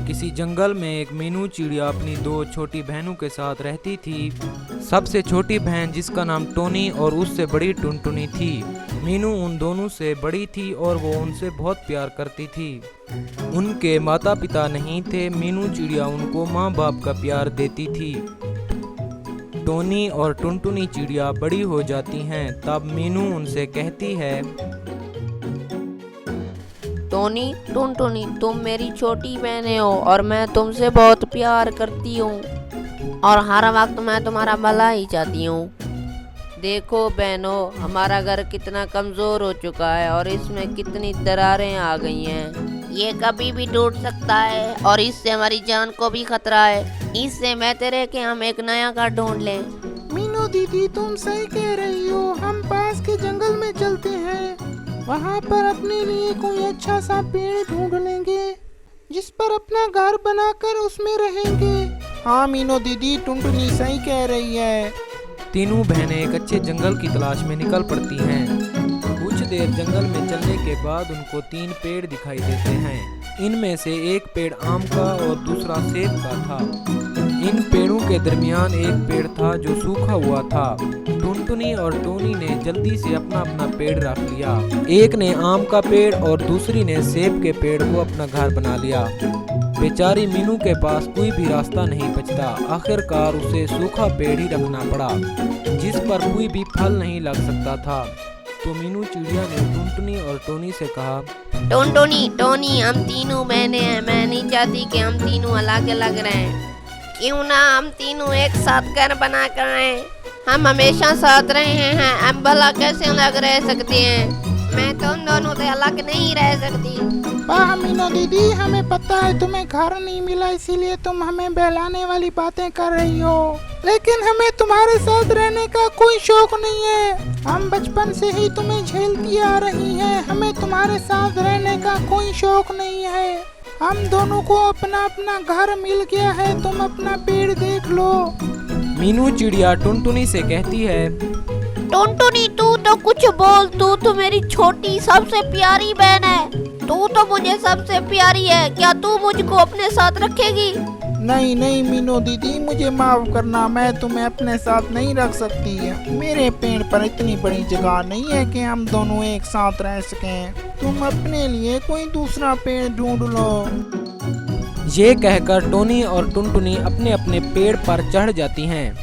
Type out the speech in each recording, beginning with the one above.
किसी जंगल में एक मीनू चिड़िया अपनी दो छोटी बहनों के साथ रहती थी। सबसे छोटी बहन जिसका नाम टोनी और उससे बड़ी टुनटुनी थी। मीनू उन दोनों से बड़ी थी और वो उनसे बहुत प्यार करती थी। उनके माता पिता नहीं थे। मीनू चिड़िया उनको माँ बाप का प्यार देती थी। टोनी और टुनटुनी चिड़िया बड़ी हो जाती हैं। तब मीनू उनसे कहती है, टोनी, टुनटुनी, तुम मेरी छोटी बहनें हो और मैं तुमसे बहुत प्यार करती हूँ और हर वक्त मैं तुम्हारा भला ही चाहती हूँ। देखो बहनों, हमारा घर कितना कमज़ोर हो चुका है और इसमें कितनी दरारें आ गई हैं। ये कभी भी टूट सकता है और इससे हमारी जान को भी खतरा है। इससे बेहतर है कि हम एक नया घर ढूंढ लें। मीनू दीदी, तुम सही कह रही हो। हम पास के जंगल में चलते हैं। वहाँ पर अपने लिए कोई अच्छा सा पेड़ ढूंढ लेंगे जिस पर अपना घर बनाकर उसमें रहेंगे। हाँ मीनू दीदी, टुनटुनी सही कह रही है। तीनों बहनें एक अच्छे जंगल की तलाश में निकल पड़ती हैं। कुछ देर जंगल में चलने के बाद उनको 3 पेड़ दिखाई देते हैं। इनमें से एक पेड़ आम का और दूसरा सेब का था। इन पेड़ों के दरमियान एक पेड़ था जो सूखा हुआ था। टुनटुनी और टोनी ने जल्दी से अपना अपना पेड़ रख लिया। एक ने आम का पेड़ और दूसरी ने सेब के पेड़ को अपना घर बना लिया। बेचारी मीनू के पास कोई भी रास्ता नहीं बचता। आखिरकार उसे सूखा पेड़ ही रखना पड़ा जिस पर कोई भी फल नहीं लग सकता था। तो मीनू चिड़िया ने टुनटुनी और टोनी से कहा, टुनटुनी, टोनी, हम तीनों बहनें हैं। मैं नहीं चाहती कि हम तीनों अलग अलग रहें। क्यों ना हम तीनों एक साथ घर बना कर रहें। हम हमेशा साथ रहे हैं, हम भला कैसे अलग रह सकते हैं। मैं तुम दोनों से अलग नहीं रह सकती। वाह मीनू दीदी, हमें पता है तुम्हें घर नहीं मिला, इसीलिए तुम हमें बहलाने वाली बातें कर रही हो। लेकिन हमें तुम्हारे साथ रहने का कोई शौक नहीं है। हम बचपन से ही तुम्हें झेलती आ रही हैं। हमें तुम्हारे साथ रहने का कोई शौक नहीं है। हम दोनों को अपना अपना घर मिल गया है। तुम अपना पेड़ देख लो। मीनू चिड़िया टुनटुनी से कहती है, टुनटुनी, तू तो कुछ बोल। तू तो मेरी छोटी सबसे प्यारी बहन है। तू तो मुझे सबसे प्यारी है। क्या तू मुझको अपने साथ रखेगी? नहीं नहीं मीनू दीदी, मुझे माफ करना। मैं तुम्हें अपने साथ नहीं रख सकती। मेरे पेड़ पर इतनी बड़ी जगह नहीं है कि हम दोनों एक साथ रह सकें। तुम अपने लिए कोई दूसरा पेड़ ढूंढ लो। ये कहकर टोनी और टुनटुनी अपने अपने पेड़ पर चढ़ जाती हैं।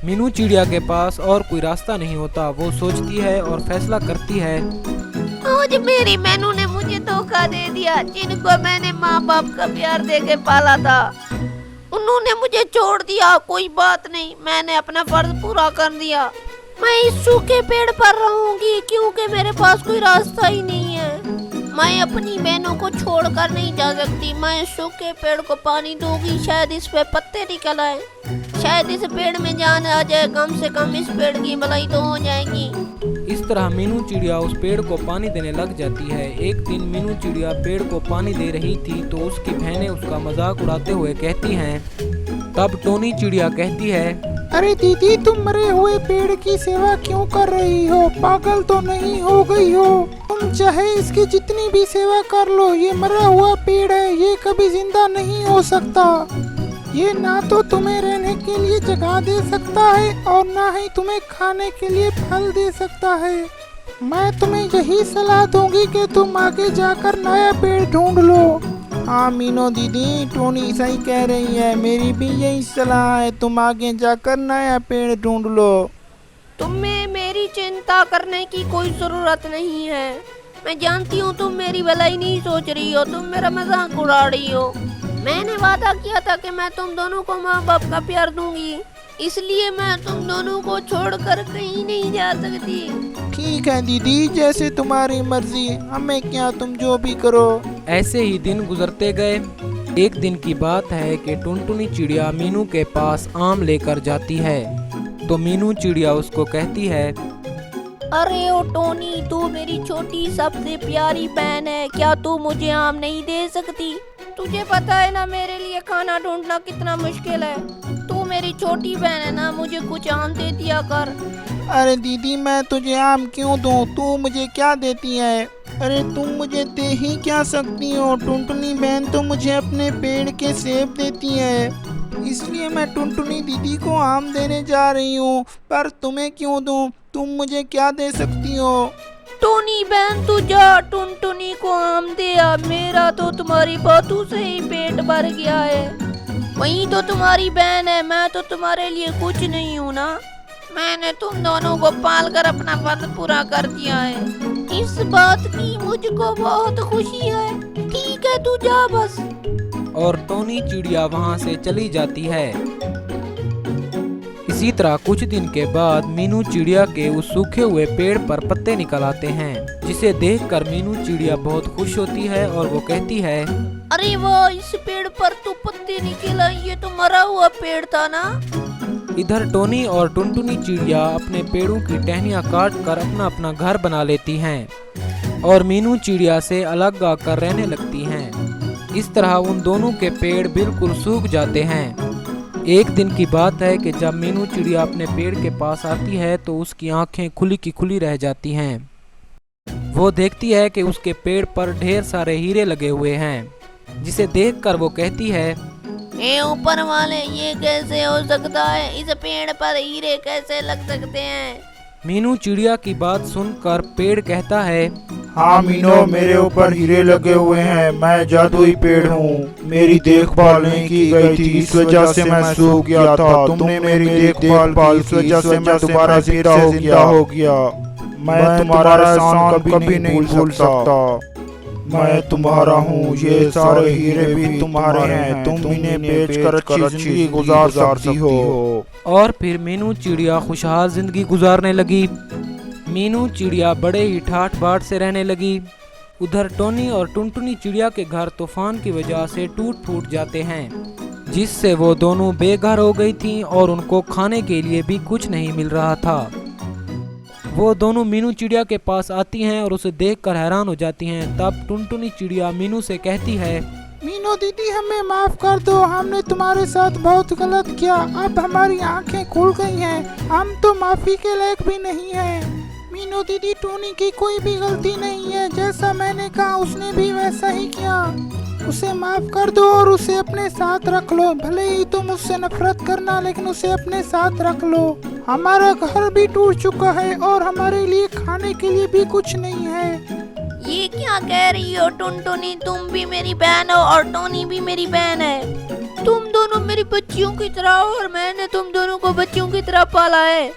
मीनू चिड़िया के पास और कोई रास्ता नहीं होता। वो सोचती है और फैसला करती है, आज मेरी मैनू ने मुझे धोखा दे दिया। जिनको मैंने माँ बाप का प्यार दे के पाला था, उन्होंने मुझे छोड़ दिया। कोई बात नहीं, मैंने अपना फर्ज पूरा कर दिया। मैं इस सूखे पेड़ पर रहूंगी क्योंकि मेरे पास कोई रास्ता ही नहीं है। मैं अपनी बहनों को छोड़कर नहीं जा सकती। मैं इस सूखे पेड़ को पानी दूंगी, शायद इस पे पत्ते निकल आए, शायद इस पेड़ में जान आ जाए। कम से कम इस पेड़ की भलाई तो हो जाएगी। इस तरह मीनू चिड़िया उस पेड़ को पानी देने लग जाती है। एक दिन मीनू चिड़िया पेड़ को पानी दे रही थी तो उसकी बहनें उसका मजाक उड़ाते हुए कहती हैं। तब टोनी चिड़िया कहती है, अरे दीदी, तुम मरे हुए पेड़ की सेवा क्यों कर रही हो? पागल तो नहीं हो गई हो? तुम चाहे इसकी जितनी भी सेवा कर लो, ये मरा हुआ पेड़ है। ये कभी जिंदा नहीं हो सकता। ये ना तो तुम्हें रहने के लिए जगह दे सकता है और ना ही तुम्हें खाने के लिए फल दे सकता है। मैं तुम्हें यही सलाह दूंगी कि तुम आगे जाकर नया पेड़ ढूंढ लो। हाँ मीनू दीदी, टोनी सही कह रही है। मेरी भी यही सलाह है। तुम आगे जाकर नया पेड़ ढूंढ लो। तुम्हें मेरी चिंता करने की कोई जरूरत नहीं है। मैं जानती हूँ तुम मेरी भलाई नहीं सोच रही हो। तुम मेरा मजाक उड़ा रही हो। मैंने वादा किया था कि मैं तुम दोनों को माँ बाप का प्यार दूंगी, इसलिए मैं तुम दोनों को छोड़कर कहीं नहीं जा सकती। ठीक है दीदी, जैसे तुम्हारी मर्जी। हमें क्या, तुम जो भी करो। ऐसे ही दिन गुजरते गए। एक दिन की बात है कि टुनटुनी चिड़िया मीनू के पास आम लेकर जाती है। तो मीनू चिड़िया उसको कहती है, अरे ओ टोनी, तू मेरी छोटी सबसे प्यारी बहन है। क्या तू मुझे आम नहीं दे सकती? तुझे पता है ना मेरे लिए खाना ढूंढना कितना मुश्किल है। तू मेरी छोटी बहन है ना, मुझे कुछ आम दे दिया कर। अरे दीदी, मैं तुझे आम क्यों दूं? तू मुझे क्या देती है? अरे तुम मुझे दे ही क्या सकती हो, टुनटुनी बहन तो मुझे अपने पेड़ के सेब देती है, इसलिए मैं टुनटुनी दीदी को आम देने जा रही हूँ। पर तुम्हें क्यों दूँ, तुम मुझे क्या दे सकती हो? टोनी बहन तू जा टुनटुनी को आम दे आ, मेरा तो तुम्हारी बातों से ही पेट भर गया है। वही तो तुम्हारी बहन है, मैं तो तुम्हारे लिए कुछ नहीं हूँ ना। मैंने तुम दोनों को पालकर अपना फर्ज पूरा कर दिया है, इस बात की मुझको बहुत खुशी है। ठीक है तू जा बस। और टोनी चिड़िया वहाँ से चली जाती है। इसी तरह कुछ दिन के बाद मीनू चिड़िया के उस सूखे हुए पेड़ पर पत्ते निकल आते हैं, जिसे देखकर मीनू चिड़िया बहुत खुश होती है और वो कहती है, अरे वाह, इस पेड़ पर तो पत्ते निकल आए, ये तो मरा हुआ पेड़ था ना। इधर टोनी और टुनटुनी चिड़िया अपने पेड़ों की टहनियाँ काट कर अपना अपना घर बना लेती हैं और मीनू चिड़िया से अलग आकर रहने लगती हैं। इस तरह उन दोनों के पेड़ बिल्कुल सूख जाते हैं। एक दिन की बात है कि जब मीनू चिड़िया अपने पेड़ के पास आती है तो उसकी आंखें खुली की खुली रह जाती हैं। वो देखती है कि उसके पेड़ पर ढेर सारे हीरे लगे हुए हैं, जिसे देखकर वो कहती है, ए ऊपर वाले, ये कैसे हो सकता है? इस पेड़ पर हीरे कैसे लग सकते हैं? मीनू चिड़िया की बात सुनकर पेड़ कहता है, हाँ मीनो, मेरे ऊपर हीरे लगे हुए हैं, मैं जादुई पेड़ हूँ, मेरी देखभाल नहीं की गई थी, इस वजह से मैं सूख गया था, तुमने मेरी देखभाल इस वजह से मैं दोबारा जिंदा हो गया। मैं तुम्हारा एहसान कभी नहीं भूल सकता। मैं तुम्हारा हूँ, ये सारे हीरे भी तुम्हारे हैं, तुम इन्हें बेचकर अच्छी जिंदगी गुजार सकती हो। और फिर मीनू चिड़िया खुशहाल जिंदगी गुजारने लगी। मीनू चिड़िया बड़े ही ठाठ बाट से रहने लगी। उधर टोनी और टुनटुनी चिड़िया के घर तूफान की वजह से टूट फूट जाते हैं, जिससे वो दोनों बेघर हो गई थीं और उनको खाने के लिए भी कुछ नहीं मिल रहा था। वो दोनों मीनू चिड़िया के पास आती हैं और उसे देखकर हैरान हो जाती हैं। तब टुनटुनी चिड़िया मीनू से कहती है, मीनू दीदी हमें माफ कर दो, हमने तुम्हारे साथ बहुत गलत किया, अब हमारी आंखें खुल गई हैं, हम तो माफी के लायक भी नहीं हैं। मीनू दीदी, टोनी की कोई भी गलती नहीं है, जैसा मैंने कहा उसने भी वैसा ही किया, उसे माफ कर दो और उसे अपने साथ रख लो। भले ही तुम उससे नफरत करना, लेकिन उसे अपने साथ रख लो। हमारा घर भी टूट चुका है और हमारे लिए खाने के लिए भी कुछ नहीं है। ये क्या कह रही हो टुनटुनी? तुम भी मेरी बहन हो और टोनी भी मेरी बहन है। तुम दोनों मेरी बच्चियों की तरह हो और मैंने तुम दोनों को बच्चियों की तरह पाला है।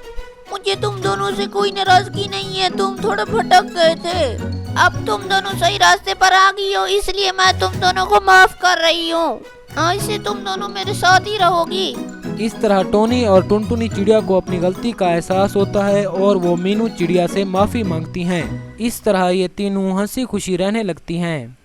मुझे तुम दोनों से कोई नाराजगी नहीं है, तुम थोड़ा भटक गए थे, अब तुम दोनों सही रास्ते पर आ गई हो, इसलिए मैं तुम दोनों को माफ कर रही हूँ। आज से तुम दोनों मेरे साथ ही रहोगी। इस तरह टोनी और टुनटुनी चिड़िया को अपनी गलती का एहसास होता है और वो मीनू चिड़िया से माफी मांगती हैं। इस तरह ये तीनों हंसी खुशी रहने लगती हैं।